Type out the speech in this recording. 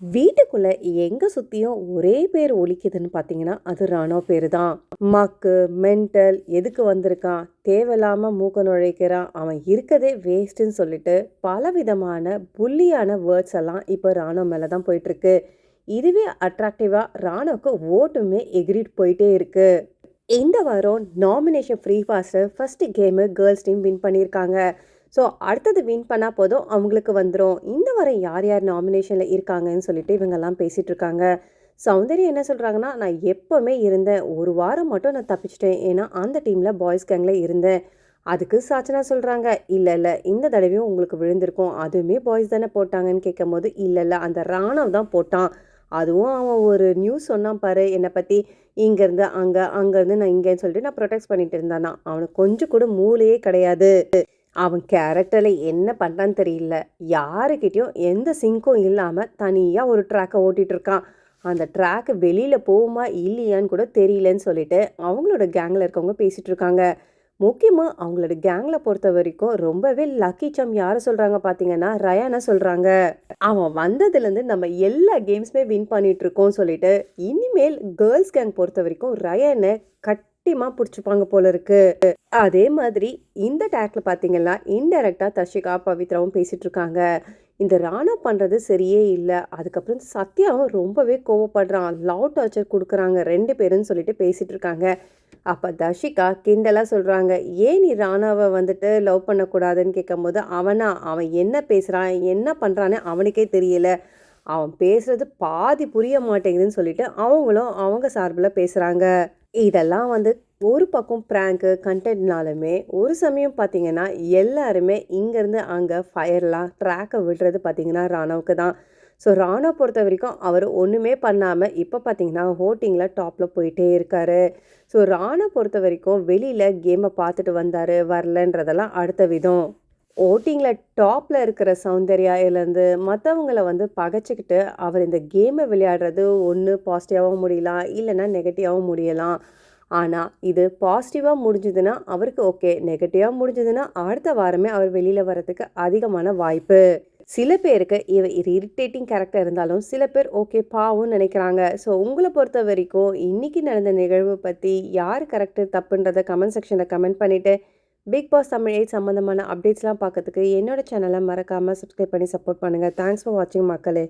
வீட்டுக்குள்ள எங்க சுத்தியும் ஒரே பேர் ஒலிக்குதுன்னு பார்த்தீங்கன்னா, அது ராணா பேரு தான். மக்கு, மென்டல், எதுக்கு வந்திருக்கான், தேவையில்லாம மூக்க நுழைக்கிறான், அவன் இருக்கதே வேஸ்ட்டுன்னு சொல்லிட்டு பலவிதமான புல்லியான வேர்ட்ஸ் எல்லாம் இப்போ ராணா மேல தான் போயிட்டுருக்கு. இதுவே அட்ராக்டிவா ராணாவுக்கு ஓட்டுமே எகிறிட்டு போயிட்டே இருக்கு. இந்த வாரம் nomination free pastor first game girls team win பண்ணியிருக்காங்க. ஸோ அடுத்தது வின் பண்ணால் போதும் அவங்களுக்கு வந்துடும். இந்த வாரம் யார் யார் நாமினேஷனில் இருக்காங்கன்னு சொல்லிட்டு இவங்கெல்லாம் பேசிகிட்டு இருக்காங்க. சௌந்தர்யா என்ன சொல்கிறாங்கன்னா, நான் எப்போவுமே இருந்தேன், ஒரு வாரம் மட்டும் நான் தப்பிச்சிட்டேன், ஏன்னா அந்த டீமில் பாய்ஸ் கேங்கில் இருந்தேன். அதுக்கு சாச்சனா சொல்கிறாங்க, இல்லை இல்லை இந்த தடவையும் உங்களுக்கு விழுந்திருக்கும், அதுவுமே பாய்ஸ் தானே போட்டாங்கன்னு கேட்கும்போது, இல்லை இல்லை அந்த ராணவ் தான் போட்டான், அதுவும் அவன் ஒரு நியூஸ் சொன்னான் பாரு என்னை பற்றி, இங்கேருந்து அங்கே அங்கேருந்து நான் இங்கேன்னு சொல்லிட்டு நான் ப்ரொடெக்ட் பண்ணிட்டு இருந்தானா, அவனுக்கு கொஞ்சம் கூட மூளையே கிடையாது. அவன் கேரக்டரில் என்ன பண்ணுறான்னு தெரியல, யாருக்கிட்டேயும் எந்த சிங்க்கும் இல்லாமல் தனியாக ஒரு ட்ராக்கை ஓட்டிகிட்டு இருக்கான். அந்த ட்ராக்கு வெளியில் போகுமா இல்லையான்னு கூட தெரியலன்னு சொல்லிட்டு அவங்களோட கேங்கில் இருக்கவங்க பேசிகிட்டு இருக்காங்க. முக்கியமாக அவங்களோட கேங்கில் பொறுத்த வரைக்கும் ரொம்பவே லக்கி சம் யாரை சொல்கிறாங்க பார்த்தீங்கன்னா, ரயானை சொல்கிறாங்க. அவன் வந்ததுலேருந்து நம்ம எல்லா கேம்ஸுமே வின் பண்ணிகிட்ருக்கோம் சொல்லிட்டு இனிமேல் கேர்ள்ஸ் கேங் பொறுத்த வரைக்கும் ரயானை கட்டிமாக பிடிச்சிப்பாங்க போல இருக்கு. அதே மாதிரி இந்த டேக்ல பார்த்தீங்கன்னா இன்டெரக்டாக தர்ஷிகா பவித்ராவும் பேசிகிட்டு இருக்காங்க. இந்த ராணா பண்ணுறது சரியே இல்லை, அதுக்கப்புறம் சத்யாவும் ரொம்பவே கோவப்படுறான், லவ் டார்ச்சர் கொடுக்குறாங்க ரெண்டு பேருன்னு சொல்லிட்டு பேசிகிட்டு இருக்காங்க. அப்போ தர்ஷிகா கிண்டலாக சொல்கிறாங்க, ஏன் நீ ராணாவை வந்துட்டு லவ் பண்ணக்கூடாதுன்னு கேட்கும்போது, அவன் என்ன பேசுகிறான் என்ன பண்ணுறான்னு அவனுக்கே தெரியல, அவன் பேசுகிறது பாதி புரிய மாட்டேங்குதுன்னு சொல்லிட்டு அவங்களும் அவங்க சார்பில் பேசுகிறாங்க. இதெல்லாம் வந்து ஒரு பக்கம் ப்ராங்க்கு கண்டென்ட்னாலுமே ஒரு சமயம் பார்த்தீங்கன்னா எல்லாருமே இங்கேருந்து அங்கே ஃபயர்லாம் ட்ராக்கை விடுறது பார்த்தீங்கன்னா ராணாவுக்கு தான். ஸோ ராணா பொறுத்த வரைக்கும் அவர் ஒன்றுமே பண்ணாமல் இப்போ பார்த்தீங்கன்னா ஹோட்டிங்கில் டாப்பில் போயிட்டே இருக்கார். ஸோ ராணா பொறுத்த வரைக்கும் வெளியில் கேமை பார்த்துட்டு வந்தார் வரலன்றதெல்லாம் அடுத்த விதம். ஓட்டிங்கில் டாப்பில் இருக்கிற சௌந்தர்யாலேருந்து மற்றவங்கள வந்து பகைச்சிக்கிட்டு அவர் இந்த கேமை விளையாடுறது ஒன்று பாசிட்டிவாகவும் முடியலாம், இல்லைன்னா நெகட்டிவாகவும் முடியலாம். ஆனால் இது பாசிட்டிவாக முடிஞ்சதுன்னா அவருக்கு ஓகே, நெகட்டிவாக முடிஞ்சதுன்னா அடுத்த வாரமே அவர் வெளியில் வரதுக்கு அதிகமான வாய்ப்பு. சில பேருக்கு இரிட்டேட்டிங் கேரக்டர் இருந்தாலும் சில பேர் ஓகே பாவம்னு நினைக்கிறாங்க. ஸோ உங்களை பொறுத்த வரைக்கும் இன்றைக்கி நடந்த நிகழ்வு பற்றி யார் கரெக்டு தப்புன்றதை கமெண்ட் செக்ஷனில் கமெண்ட் பண்ணிவிட்டு பிக் பாஸ் தமிழ் 8 சம்மந்தமான அப்டேட்ஸ்லாம் பார்க்கறதுக்கு என்னோட சேனலை மறக்காமல் சப்ஸ்கிரைப் பண்ணி சப்போர்ட் பண்ணுங்கள். தேங்க்ஸ் ஃபார் வாட்சிங் மக்களே.